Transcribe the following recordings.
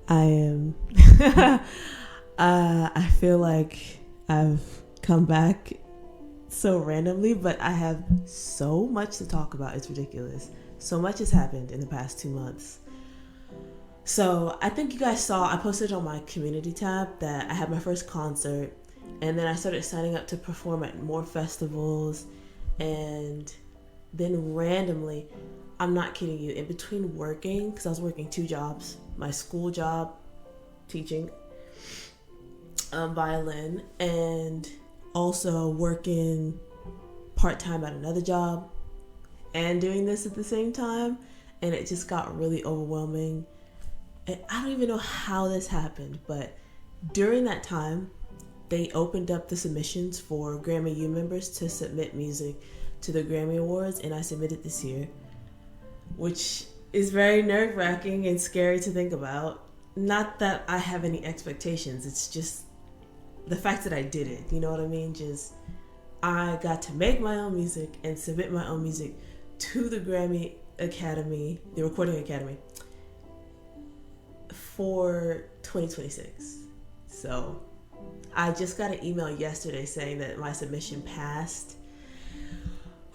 I am. I feel like I've come back so randomly, but I have so much to talk about. It's ridiculous. So much has happened in the past 2 months. So I think you guys saw, I posted on my community tab that I had my first concert, and then I started signing up to perform at more festivals, and then randomly, I'm not kidding you, in between working, because I was working 2 jobs, my school job, teaching violin, and also working part-time at another job and doing this at the same time, and it just got really overwhelming. And I don't even know how this happened, but during that time they opened up the submissions for Grammy U members to submit music to the Grammy Awards, and I submitted this year, which is very nerve-wracking and scary to think about. Not that I have any expectations, it's just the fact that I did it, you know what I mean? Just, I got to make my own music and submit my own music to the Grammy Academy, the Recording Academy, for 2026. So I just got an email yesterday saying that my submission passed.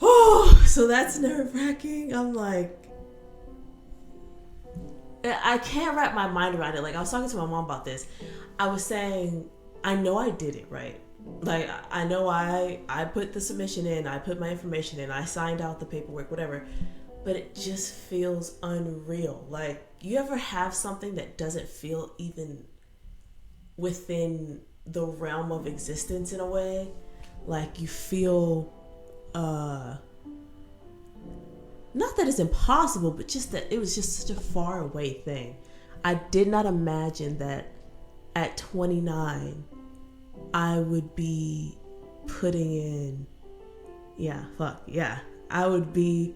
Oh, so that's nerve-wracking. I'm like, I can't wrap my mind around it. Like, I was talking to my mom about this. I was saying, I know I did it right. Like, I know I put the submission in, I put my information in, I signed out the paperwork, whatever. But it just feels unreal. Like, you ever have something that doesn't feel even within the realm of existence in a way? Like, you feel, not that it's impossible, but just that it was just such a far away thing. I did not imagine that at 29, I would be putting in, I would be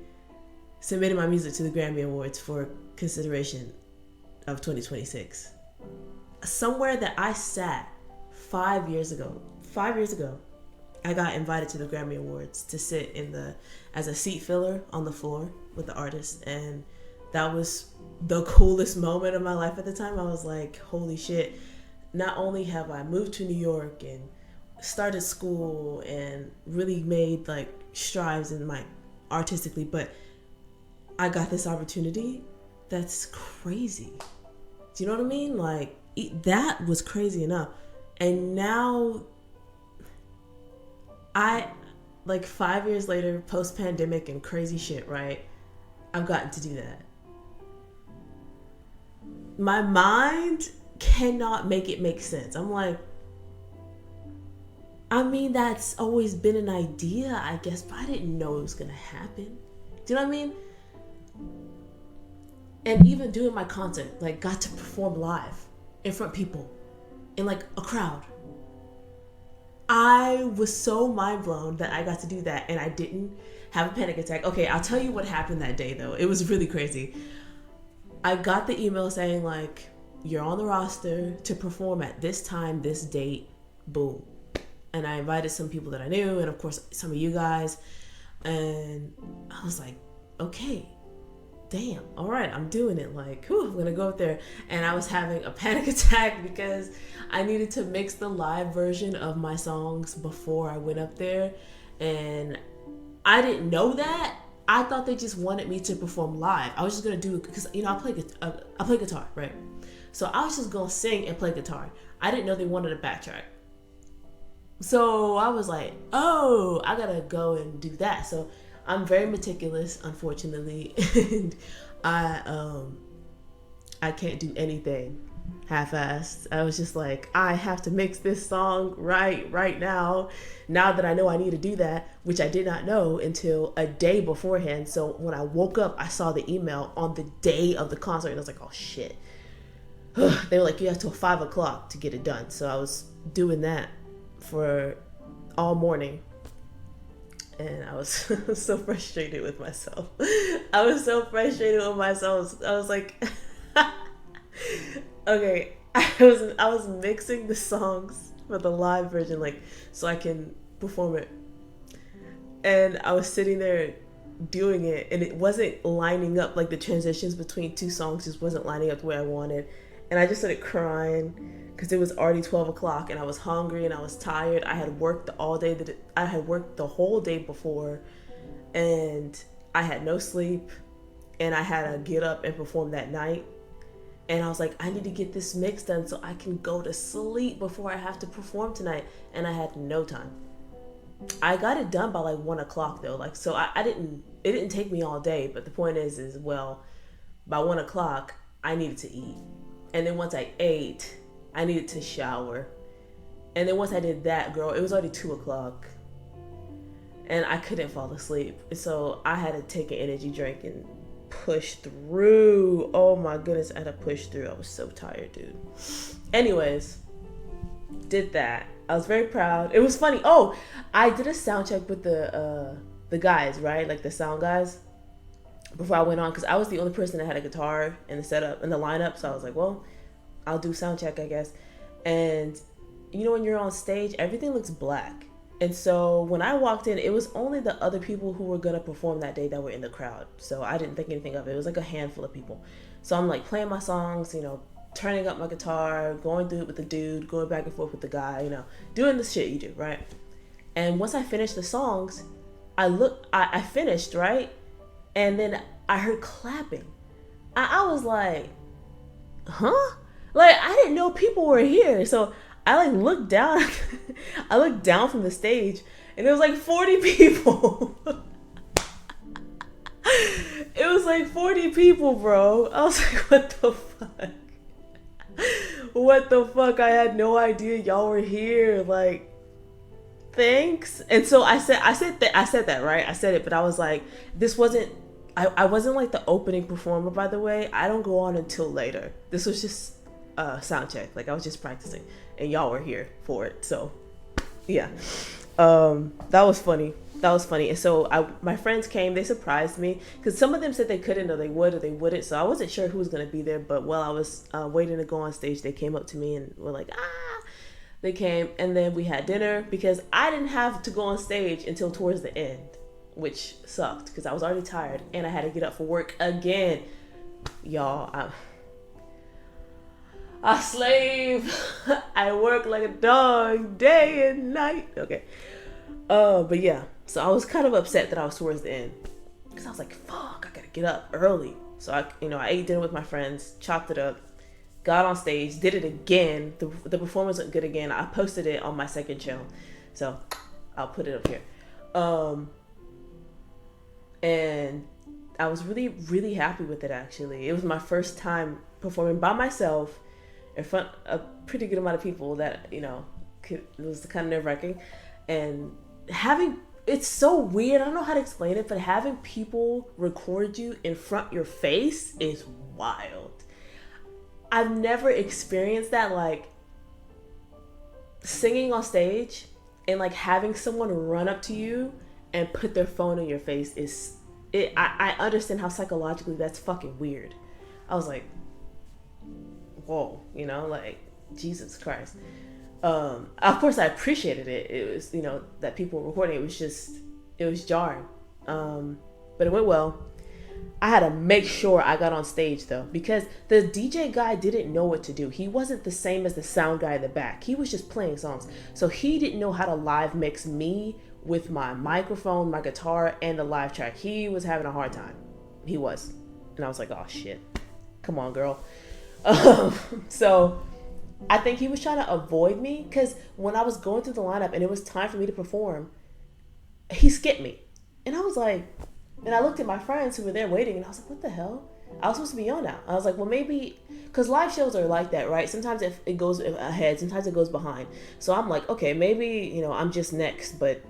submitting my music to the Grammy Awards for consideration of 2026. Somewhere that I sat 5 years ago, I got invited to the Grammy Awards to sit as a seat filler on the floor with the artist, and that was the coolest moment of my life at the time. I was like, holy shit, not only have I moved to New York and started school and really made like strides in my artistically, but I got this opportunity. That's crazy. Do you know what I mean? Like, that was crazy enough. And now like 5 years later, post-pandemic and crazy shit, right? I've gotten to do that. My mind cannot make it make sense. I'm like, I mean, that's always been an idea, I guess, but I didn't know it was gonna happen. Do you know what I mean? And even doing my concert, like, got to perform live in front of people, in like a crowd. I was so mind blown that I got to do that and I didn't have a panic attack. Okay, I'll tell you what happened that day though. It was really crazy. I got the email saying like, you're on the roster to perform at this time, this date, boom. And I invited some people that I knew, and of course some of you guys. And I was like, okay, damn, all right, I'm doing it. Like, whew, I'm gonna go up there. And I was having a panic attack because I needed to mix the live version of my songs before I went up there. And I didn't know that. I thought they just wanted me to perform live. I was just gonna do it because, you know, I play guitar, right? So I was just gonna sing and play guitar. I didn't know they wanted a backtrack. So I was like, oh, I gotta go and do that. So I'm very meticulous, unfortunately, and I can't do anything half-assed. I was just like, I have to mix this song right now that I know I need to do that, which I did not know until a day beforehand. So when I woke up, I saw the email on the day of the concert, and I was like, oh shit. They were like, you have till 5 o'clock to get it done. So I was doing that for all morning. And I was so frustrated with myself. I was like, okay, I was mixing the songs for the live version, like, so I can perform it. And I was sitting there doing it, and it wasn't lining up, like the transitions between two songs just wasn't lining up the way I wanted. And I just started crying because it was already 12 o'clock and I was hungry and I was tired. I had worked all day. I had worked the whole day before and I had no sleep and I had to get up and perform that night. And I was like, I need to get this mix done so I can go to sleep before I have to perform tonight. And I had no time. I got it done by like 1 o'clock though. Like, so it didn't take me all day. But the point is well, by 1 o'clock, I needed to eat. And then once I ate, I needed to shower. And then once I did that, girl, it was already 2 o'clock. And I couldn't fall asleep. So I had to take an energy drink and push through. Oh my goodness, I had to push through. I was so tired, dude. Anyways, did that. I was very proud. It was funny. Oh, I did a sound check with the guys, right? Like the sound guys. Before I went on, because I was the only person that had a guitar in the setup, in the lineup. So I was like, well, I'll do sound check, I guess. And you know, when you're on stage, everything looks black. And so when I walked in, it was only the other people who were going to perform that day that were in the crowd. So I didn't think anything of it. It was like a handful of people. So I'm like playing my songs, you know, turning up my guitar, going through it with the dude, going back and forth with the guy, you know, doing the shit you do, right? And once I finished the songs, I finished, right? And then I heard clapping. I was like, huh? Like, I didn't know people were here. So I like looked down. I looked down from the stage and there was like 40 people. It was like 40 people, bro. I was like, what the fuck? What the fuck? I had no idea y'all were here. Like, thanks. And so I said that, right? I said it, but I was like, I wasn't like the opening performer, by the way. I don't go on until later. This was just sound check. Like, I was just practicing and y'all were here for it. So yeah, that was funny. And so my friends came, they surprised me because some of them said they couldn't or they would or they wouldn't. So I wasn't sure who was going to be there, but while I was waiting to go on stage, they came up to me and were like, they came. And then we had dinner because I didn't have to go on stage until towards the end, which sucked because I was already tired and I had to get up for work again. Y'all, I slave. I work like a dog day and night. Okay. But yeah, so I was kind of upset that I was towards the end because I was like, fuck, I gotta get up early. So I ate dinner with my friends, chopped it up, got on stage, did it again. The performance went good again. I posted it on my second channel, so I'll put it up here. And I was really, really happy with it, actually. It was my first time performing by myself in front of a pretty good amount of people that, you know, it was kind of nerve-wracking. And it's so weird, I don't know how to explain it, but having people record you in front of your face is wild. I've never experienced that, like, singing on stage and, like, having someone run up to you and put their phone in your face I understand how psychologically that's fucking weird. I was like, whoa, you know, like, Jesus Christ. Of course I appreciated it. It was, you know, that people were recording. It was jarring. But it went well. I had to make sure I got on stage though, because the DJ guy didn't know what to do. He wasn't the same as the sound guy in the back. He was just playing songs. So he didn't know how to live mix me with my microphone, my guitar, and the live track. He was having a hard time. He was. And I was like, oh shit. Come on, girl. So I think he was trying to avoid me because when I was going through the lineup and it was time for me to perform, he skipped me. And I was like, and I looked at my friends who were there waiting and I was like, what the hell? I was supposed to be on now. I was like, well, maybe, because live shows are like that, right? Sometimes it goes ahead, sometimes it goes behind. So I'm like, okay, maybe, you know, I'm just next, but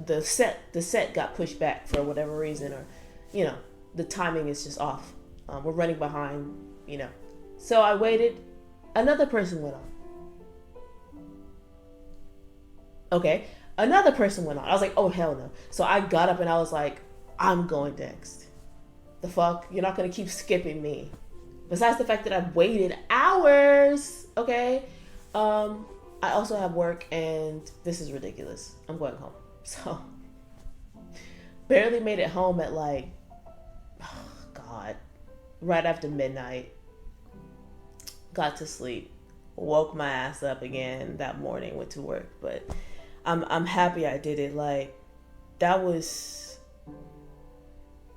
the set got pushed back for whatever reason, or, you know, the timing is just off. We're running behind, you know. So I waited. Another person went on. Okay. Another person went on. I was like, oh, hell no. So I got up and I was like, I'm going next. The fuck? You're not going to keep skipping me. Besides the fact that I've waited hours. Okay. I also have work and this is ridiculous. I'm going home. So barely made it home at like, oh God, right after midnight. got to sleep, woke my ass up again that morning, went to work. But I'm happy I did it. Like, that was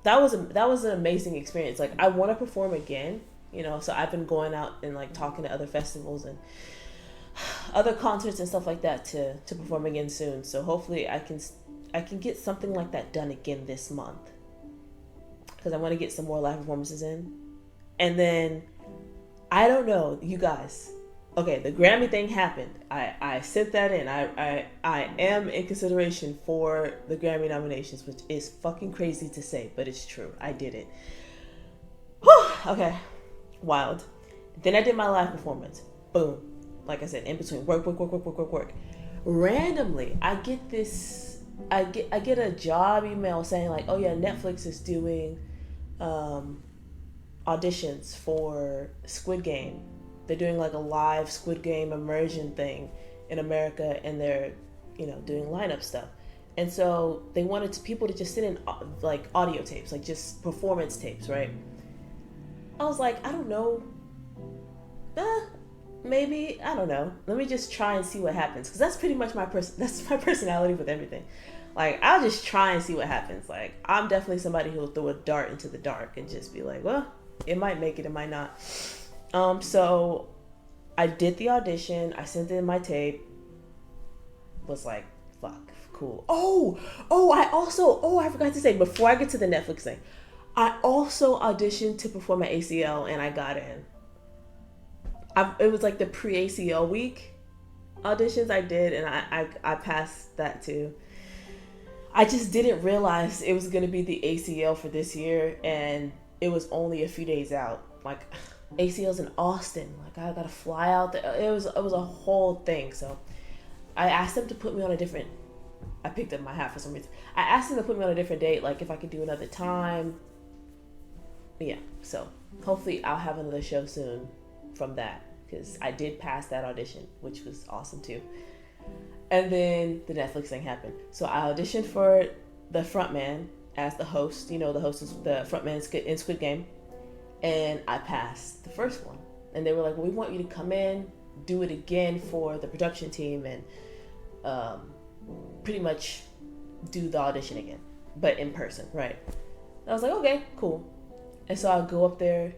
an amazing experience. Like, I want to perform again, so I've been going out and like talking to other festivals and other concerts and stuff like that to perform again soon. So hopefully I can get something like that done again this month, because I want to get some more live performances in. And then, I don't know, you guys. Okay, the Grammy thing happened. I sent that in. I am in consideration for the Grammy nominations, which is fucking crazy to say, but it's true. I did it. Whew, okay, wild. Then I did my live performance. Boom. Like I said, in between work. Randomly, I get a job email saying like, oh yeah, Netflix is doing auditions for Squid Game. They're doing like a live Squid Game immersion thing in America, and they're, doing lineup stuff. And so they wanted people to just send in like audio tapes, like just performance tapes, right? I was like, I don't know. Maybe, I don't know. Let me just try and see what happens. Because that's pretty much that's my personality with everything. Like, I'll just try and see what happens. Like, I'm definitely somebody who'll throw a dart into the dark and just be like, well, it might make it, it might not. So I did the audition. I sent in my tape. Was like, fuck, cool. I forgot to say, before I get to the Netflix thing, I also auditioned to perform at ACL, and I got in. It was like the pre-ACL week auditions I did, and I passed that too. I just didn't realize it was going to be the ACL for this year, and it was only a few days out. Like, ACL's in Austin. Like, I gotta fly out there. It was a whole thing. So I asked them to put me on a different. I picked up my hat for some reason. I asked them to put me on a different date, like if I could do another time. Yeah. So hopefully I'll have another show soon from that, because I did pass that audition, which was awesome too. And then the Netflix thing happened. So I auditioned for the frontman as the host. The host is the frontman in Squid Game. And I passed the first one. And they were like, well, we want you to come in, do it again for the production team, and pretty much do the audition again, but in person, right? And I was like, okay, cool. And so I go up there,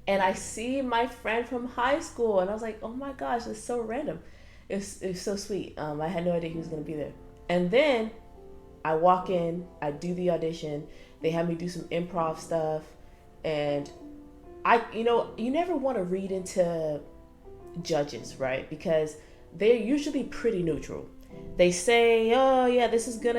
and I see my friend from high school, and I was like, oh my gosh, it's so random. It's so sweet. I had no idea he was going to be there. And then I walk in, I do the audition. They have me do some improv stuff, and you never want to read into judges, right? Because they're usually pretty neutral. They say, oh yeah, this is good,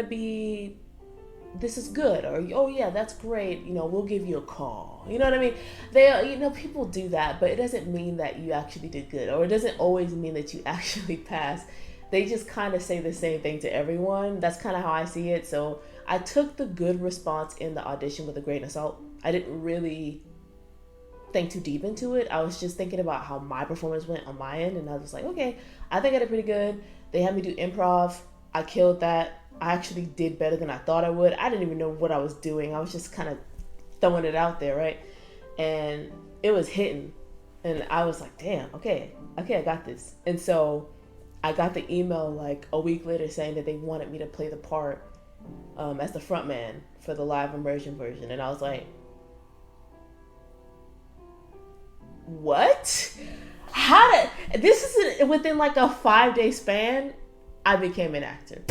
or oh yeah, that's great, we'll give you a call. You know what I mean? They, people do that, but it doesn't mean that you actually did good, or it doesn't always mean that you actually passed. They just kind of say the same thing to everyone. That's kind of how I see it. So I took the good response in the audition with a grain of salt. I didn't really think too deep into it. I was just thinking about how my performance went on my end, and I was like, okay, I think I did pretty good. They had me do improv. I killed that. I actually did better than I thought I would. I didn't even know what I was doing. I was just kind of throwing it out there, right? And it was hitting, and I was like, damn, okay, I got this. And so I got the email like a week later saying that they wanted me to play the part as the front man for the live immersion version, and I was like, what? This is within like a 5-day span, I became an actor.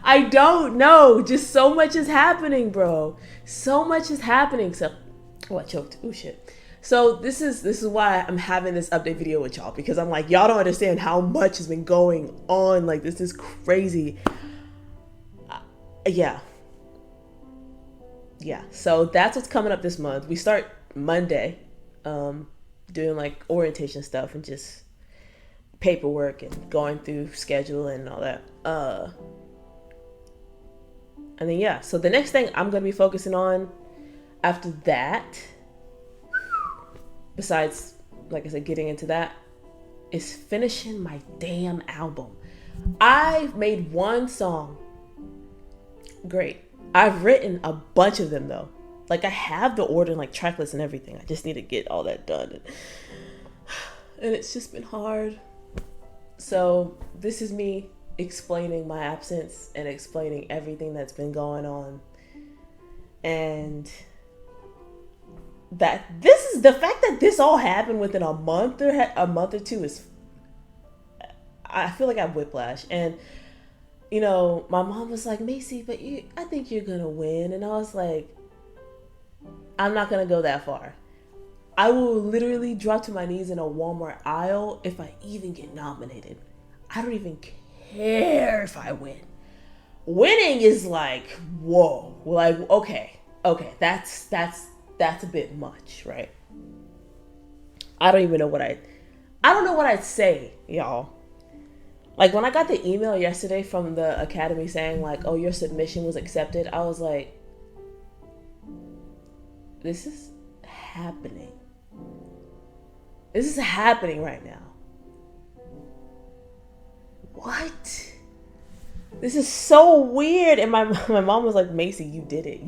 I don't know. Just so much is happening, bro. So much is happening. So, I choked. Oh shit. So this is why I'm having this update video with y'all, because I'm like, y'all don't understand how much has been going on. Like, this is crazy. Yeah. So that's what's coming up this month. We start Monday, doing like orientation stuff and just paperwork and going through schedule and all that. And then so the next thing I'm gonna be focusing on after that, besides, like I said, getting into that, is finishing my damn album. I've made one song. Great. I've written a bunch of them though. Like I have the order and like track list and everything. I just need to get all that done. And it's just been hard. So this is me explaining my absence and explaining everything that's been going on. And that this is the fact that this all happened within a month or two is, I feel like I have whiplash. And you know, my mom was like, Macy, but I think you're gonna win. And I was like, I'm not gonna go that far. I will literally drop to my knees in a Walmart aisle if I even get nominated. I don't even care if I win. Winning is like, whoa, like, okay, that's a bit much, right? I don't know what I'd say, y'all. Like when I got the email yesterday from the academy saying like, oh, your submission was accepted, I was like, this is happening. This is happening right now. What? This is so weird. And my mom was like, Macy, you did it.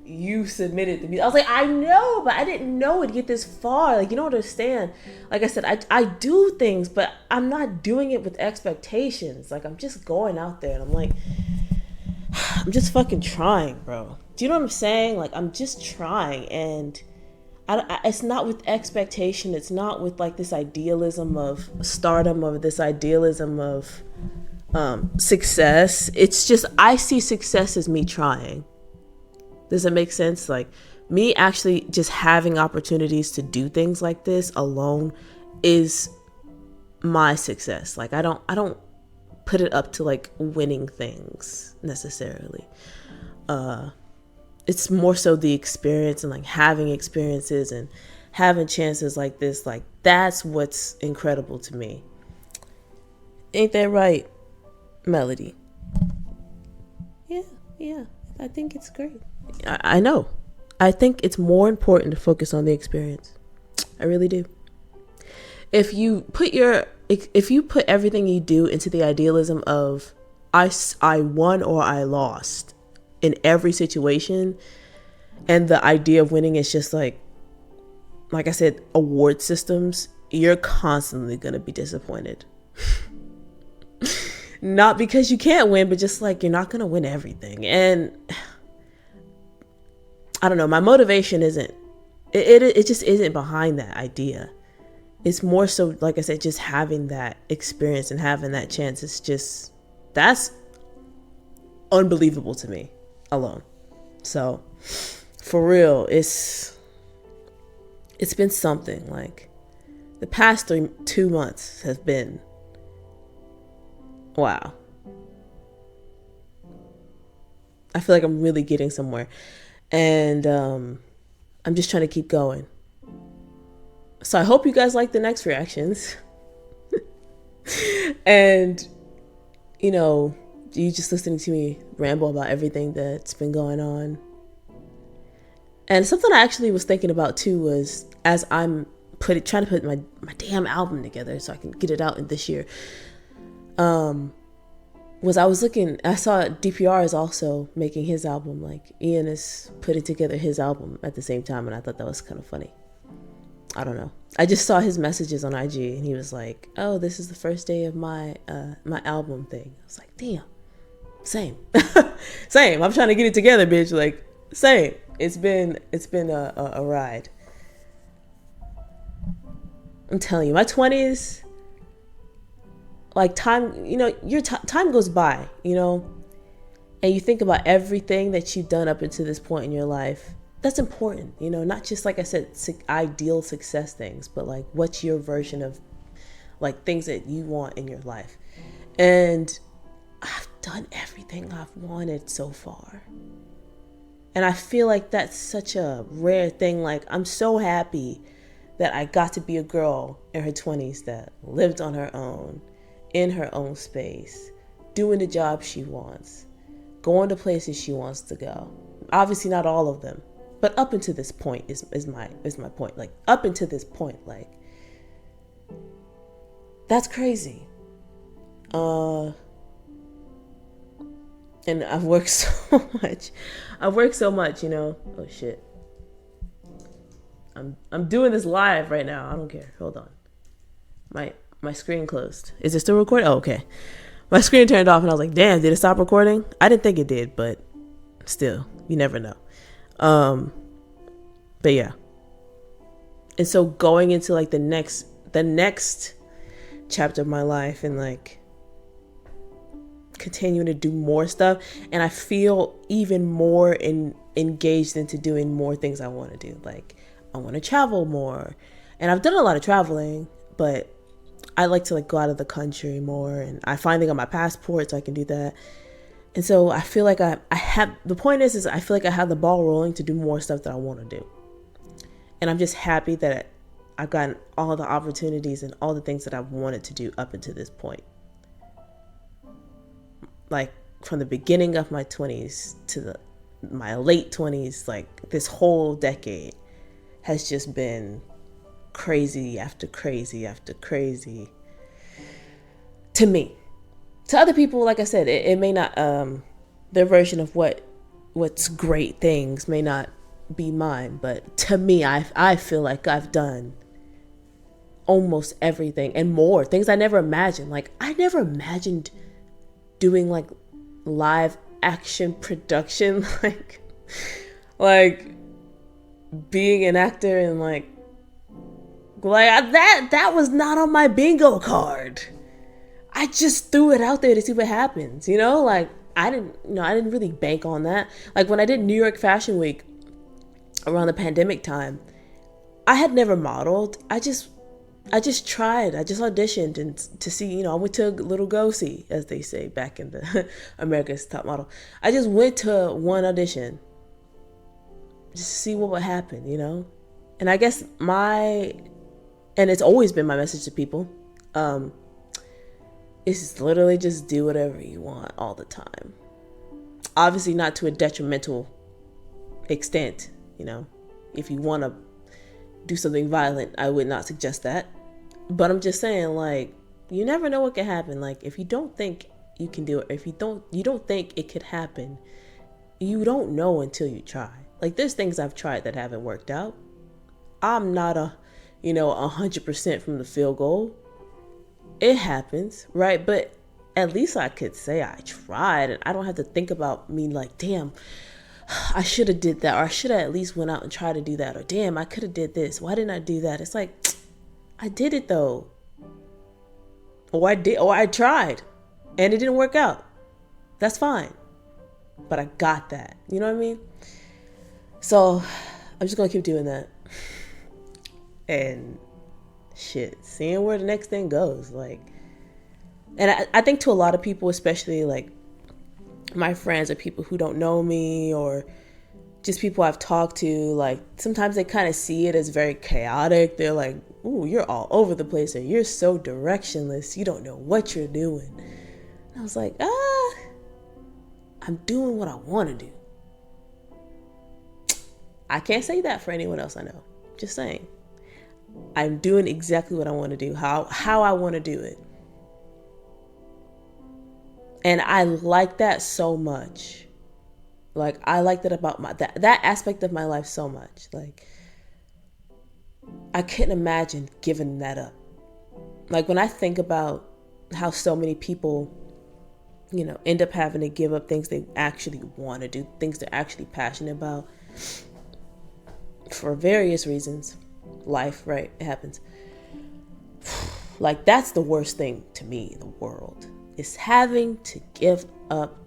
You submitted the music. I was like, I know, but I didn't know it'd get this far. Like, you don't understand. Like I said, I do things, but I'm not doing it with expectations. Like, I'm just going out there and I'm like, I'm just fucking trying, bro. Do you know what I'm saying? Like, I'm just trying, and it's not with expectation. It's not with like this idealism of stardom or this idealism of success. It's just, I see success as me trying. Does it make sense? Like me actually just having opportunities to do things like this alone is my success. Like I don't put it up to like winning things necessarily. It's more so the experience and like having experiences and having chances like this. Like that's what's incredible to me. Ain't that right, Melody? Yeah. I think it's great. I know. I think it's more important to focus on the experience. I really do. If you put everything you do into the idealism of I won or I lost in every situation, and the idea of winning is just like I said, award systems, you're constantly going to be disappointed. Not because you can't win, but just like you're not going to win everything. And I don't know, my motivation isn't, it just isn't behind that idea. It's more so, like I said, just having that experience and having that chance. It's just, that's unbelievable to me alone. So for real, it's been something. Like the past 2 months have been, wow. I feel like I'm really getting somewhere. And I'm just trying to keep going. So I hope you guys like the next reactions. And, you know, you just listening to me ramble about everything that's been going on. And something I actually was thinking about too was, as I'm trying to put my damn album together so I can get it out in this year, I saw DPR is also making his album. Like Ian is putting together his album at the same time, and I thought that was kind of funny. I don't know. I just saw his messages on IG, and he was like, "Oh, this is the first day of my album thing." I was like, "Damn, same, same. I'm trying to get it together, bitch. Like, same. It's been a ride. I'm telling you, my 20s." Like time, you know, your time goes by, you know, and you think about everything that you've done up until this point in your life. That's important, you know, not just, like I said, ideal success things, but like what's your version of like things that you want in your life. And I've done everything I've wanted so far. And I feel like that's such a rare thing. Like I'm so happy that I got to be a girl in her 20s that lived on her own, in her own space, doing the job she wants, going to places she wants to go. Obviously not all of them, but up until this point is my point. Like up until this point, like that's crazy. And I've worked so much. I've worked so much, you know. Oh shit. I'm doing this live right now. I don't care. Hold on. My screen closed. Is it still recording? Oh, okay. My screen turned off and I was like, damn, did it stop recording? I didn't think it did, but still, you never know. But yeah. And so going into like the next chapter of my life and like continuing to do more stuff, and I feel even more engaged into doing more things I want to do. Like I want to travel more, and I've done a lot of traveling, but I like to like go out of the country more, and I finally got my passport so I can do that. And so I feel like I have, the point is I feel like I have the ball rolling to do more stuff that I want to do. And I'm just happy that I've gotten all the opportunities and all the things that I've wanted to do up until this point. Like from the beginning of my 20s to my late 20s, like this whole decade has just been crazy after crazy after crazy to me. To other people, like I said, it may not, their version of what's great things may not be mine, but to me, I feel like I've done almost everything and more things I never imagined. Like I never imagined doing like live action production, like being an actor, and like that was not on my bingo card. I just threw it out there to see what happens, you know? Like I didn't really bank on that. Like when I did New York Fashion Week around the pandemic time, I had never modeled. I just tried. I just auditioned and to see, you know, I went to a little go-see, as they say back in the America's Top Model. I just went to one audition just to see what would happen, you know? And I guess and it's always been my message to people, is literally just do whatever you want all the time. Obviously not to a detrimental extent, you know. If you want to do something violent, I would not suggest that. But I'm just saying, like, you never know what can happen. Like, if you don't think you can do it, if you don't think it could happen, you don't know until you try. Like, there's things I've tried that haven't worked out. I'm not 100% from the field goal. It happens, right? But at least I could say I tried, and I don't have to think about me like, damn, I should have did that, or I should have at least went out and tried to do that, or damn, I could have did this. Why didn't I do that? It's like, I did it though. Or I tried and it didn't work out. That's fine. But I got that. You know what I mean? So I'm just going to keep doing that. And shit, seeing where the next thing goes. Like, and I think to a lot of people, especially like my friends or people who don't know me, or just people I've talked to, like sometimes they kind of see it as very chaotic. They're like, ooh, you're all over the place, or you're so directionless, you don't know what you're doing. And I was like, I'm doing what I want to do. I can't say that for anyone else I know. Just saying. I'm doing exactly what I want to do, how I want to do it. And I like that so much. Like, I like that about that aspect of my life so much. Like, I couldn't imagine giving that up. Like, when I think about how so many people, you know, end up having to give up things they actually want to do, things they're actually passionate about, for various reasons. Life, right? It happens. Like, that's the worst thing to me in the world, is having to give up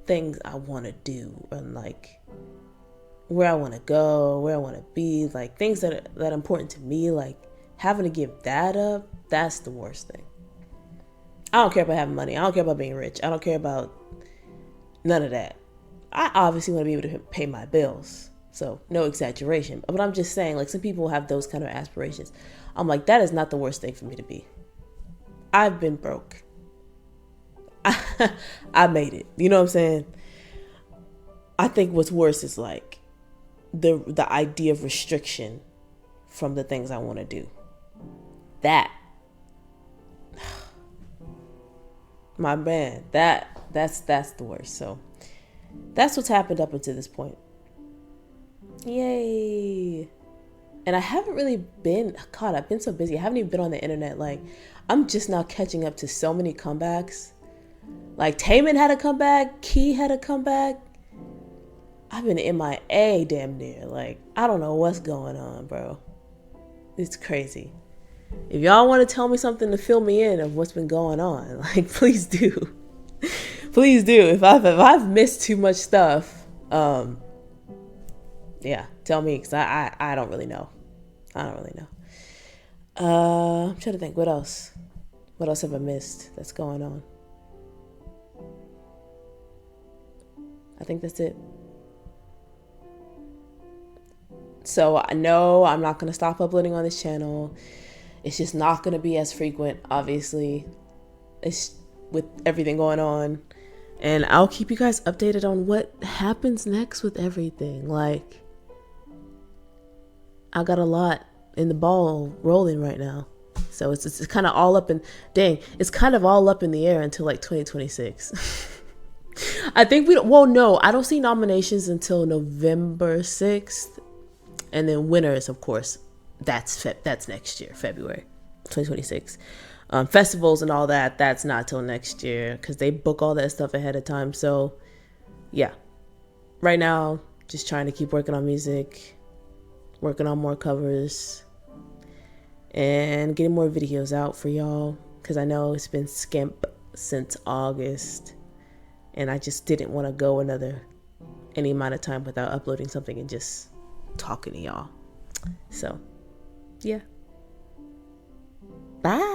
things I want to do, and like where I want to go, where I want to be, like things that are important to me. Like, having to give that up, that's the worst thing. I don't care about having money. I don't care about being rich. I don't care about none of that. I obviously want to be able to pay my bills, so no exaggeration. But I'm just saying, like, some people have those kind of aspirations. I'm like, that is not the worst thing for me to be. I've been broke. I made it. You know what I'm saying? I think what's worse is like the idea of restriction from the things I want to do. That My man, that's the worst. So that's what's happened up until this point. Yay. And I haven't really been, God, I've been so busy. I haven't even been on the internet. Like, I'm just now catching up to so many comebacks. Like, Taman had a comeback. Key had a comeback. I've been MIA damn near. Like, I don't know what's going on, bro. It's crazy. If y'all want to tell me something to fill me in of what's been going on, like, please do. Please do. If I've missed too much stuff, yeah, tell me, because I don't really know. I don't really know. I'm trying to think. What else? What else have I missed that's going on? I think that's it. So I know I'm not going to stop uploading on this channel. It's just not going to be as frequent, obviously. It's with everything going on. And I'll keep you guys updated on what happens next with everything. Like, I got a lot in the ball rolling right now. So it's kind of all up in, it's kind of all up in the air until like 2026. I think no, I don't see nominations until November 6th. And then winners, of course, that's next year, February 2026. Festivals and all that, that's not till next year because they book all that stuff ahead of time. So yeah, right now, just trying to keep working on music, working on more covers, and getting more videos out for y'all because I know it's been skimp since August and I just didn't want to go any amount of time without uploading something and just talking to y'all. So yeah, bye.